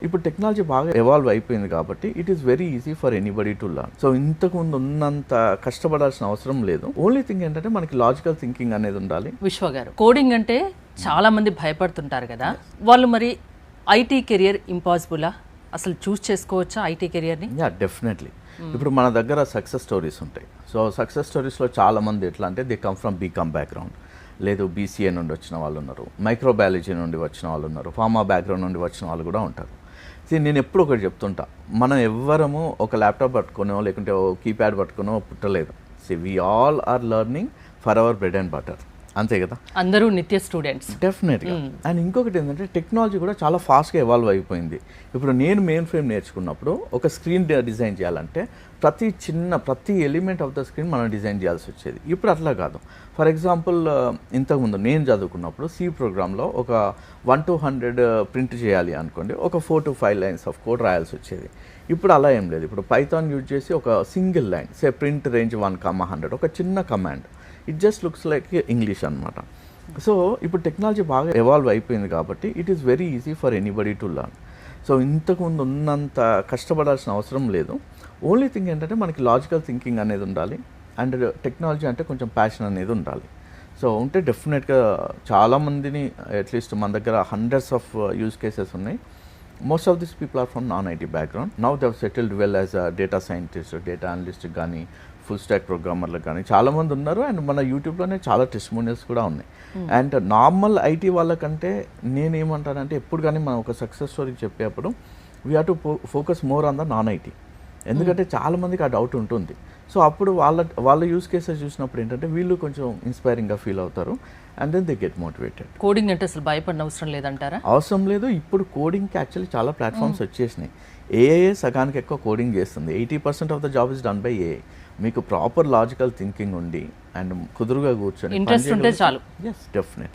ఇప్పుడు టెక్నాలజీ బాగా ఎవాల్వ్ అయిపోయింది కాబట్టి it is very easy for anybody to learn. So ఇంతకుముందు ఉన్నంత కష్టపడాల్సిన అవసరం లేదు. ఓన్లీ థింగ్ ఏంటంటే మనకి లాజికల్ థింకింగ్ అనేది ఉండాలి. విశ్వ గారు, కోడింగ్ అంటే చాలా మంది భయపడుతుంటారు కదా, వాళ్ళు మరి ఐటీ కెరియర్ ఇంపాసిబులా? అసలు చూస్ చేసుకోవచ్చా ఐటీ కెరియర్ని? Yeah, definitely. ఇప్పుడు మన దగ్గర సక్సెస్ స్టోరీస్ ఉంటాయి. సో సక్సెస్ స్టోరీస్లో చాలా మంది ఎట్లా అంటే they come from BCom background, లేదు బీసీఏ నుండి వచ్చిన వాళ్ళు ఉన్నారు, మైక్రోబయాలజీ నుండి వచ్చిన వాళ్ళు ఉన్నారు, ఫార్మా బ్యాక్గ్రౌండ్ నుండి వచ్చిన వాళ్ళు కూడా ఉంటారు. నేను ఎప్పుడు ఒకటి చెప్తుంటా, మనం ఎవ్వరము ఒక ల్యాప్టాప్ పట్టుకునో లేకుంటే ఓ కీప్యాడ్ పట్టుకునో పుట్టలేదు. We all are learning for our bread and butter, అంతే కదా, అందరూ నిత్య స్టూడెంట్స్. డెఫినెట్గా. అండ్ ఇంకొకటి ఏంటంటే టెక్నాలజీ కూడా చాలా ఫాస్ట్గా ఎవాల్వ్ అయిపోయింది. ఇప్పుడు నేను మెయిన్ ఫ్రేమ్ నేర్చుకున్నప్పుడు ఒక స్క్రీన్ డిజైన్ చేయాలంటే ప్రతి ఎలిమెంట్ ఆఫ్ ద స్క్రీన్ మనం డిజైన్ చేయాల్సి వచ్చేది. ఇప్పుడు అట్లా కాదు. ఫర్ ఎగ్జాంపుల్, ఇంతకుముందు నేను చదువుకున్నప్పుడు సి ప్రోగ్రాంలో ఒక 1 to 100 ప్రింట్ చేయాలి అనుకోండి, ఒక 4 to 5 లైన్స్ ఆఫ్ కోడ్ రాయాల్సి వచ్చేది. ఇప్పుడు అలా ఏం లేదు. ఇప్పుడు పైథాన్ యూజ్ చేసి ఒక సింగిల్ లైన్, సే ప్రింట్ రేంజ్ 1,100, ఒక చిన్న command, it just looks like English అనమాట. సో ఇప్పుడు టెక్నాలజీ బాగా ఎవాల్వ్ అయిపోయింది కాబట్టి it is very easy for anybody to learn. So ఇంతకుముందు ఉన్నంత కష్టపడాల్సిన అవసరం లేదు. ఓన్లీ థింగ్ ఏంటంటే మనకి లాజికల్ థింకింగ్ అనేది ఉండాలి. అండ్ టెక్నాలజీ అంటే కొంచెం ప్యాషన్ అనేది ఉండాలి. సో ఉంటే డెఫినెట్గా చాలామందిని, అట్లీస్ట్ మన దగ్గర హండ్రెడ్స్ ఆఫ్ యూజ్ కేసెస్ ఉన్నాయి. Most of this people are from non IT background. Now they have settled well as a data scientist, data analyst కానీ, ఫుల్ స్టాక్ ప్రోగ్రామర్లు కానీ చాలామంది ఉన్నారు. అండ్ మన యూట్యూబ్లోనే చాలా టెస్టిమోనియల్స్ కూడా ఉన్నాయి. అండ్ నార్మల్ ఐటీ వాళ్ళకంటే నేనేమంటానంటే, ఎప్పుడు కానీ మనం ఒక సక్సెస్ స్టోరీ చెప్పేటప్పుడు we have to focus more on the non IT. ఎందుకంటే చాలామందికి ఆ డౌట్ ఉంటుంది. సో అప్పుడు వాళ్ళ యూస్ కేసెస్ చూసినప్పుడు ఏంటంటే వీళ్ళు కొంచెం ఇన్స్పైరింగ్గా ఫీల్ అవుతారు. And then they get motivated. Coding అంటే అసలు భయపడిన అవసరం లేదంటారా? అవసరం లేదు. ఇప్పుడు కోడింగ్కి యాక్చువల్లీ చాలా ప్లాట్ఫామ్స్ వచ్చేసినాయి. ఏఐఏ సగానికి ఎక్కువ కోడింగ్ చేస్తుంది. 80% of the job is done by AI. మీకు ప్రాపర్ లాజికల్ థింకింగ్ ఉండి అండ్ కుదురుగా కూర్చొని ఇంట్రెస్ట్ ఉంటే చాలు. Yes, definitely.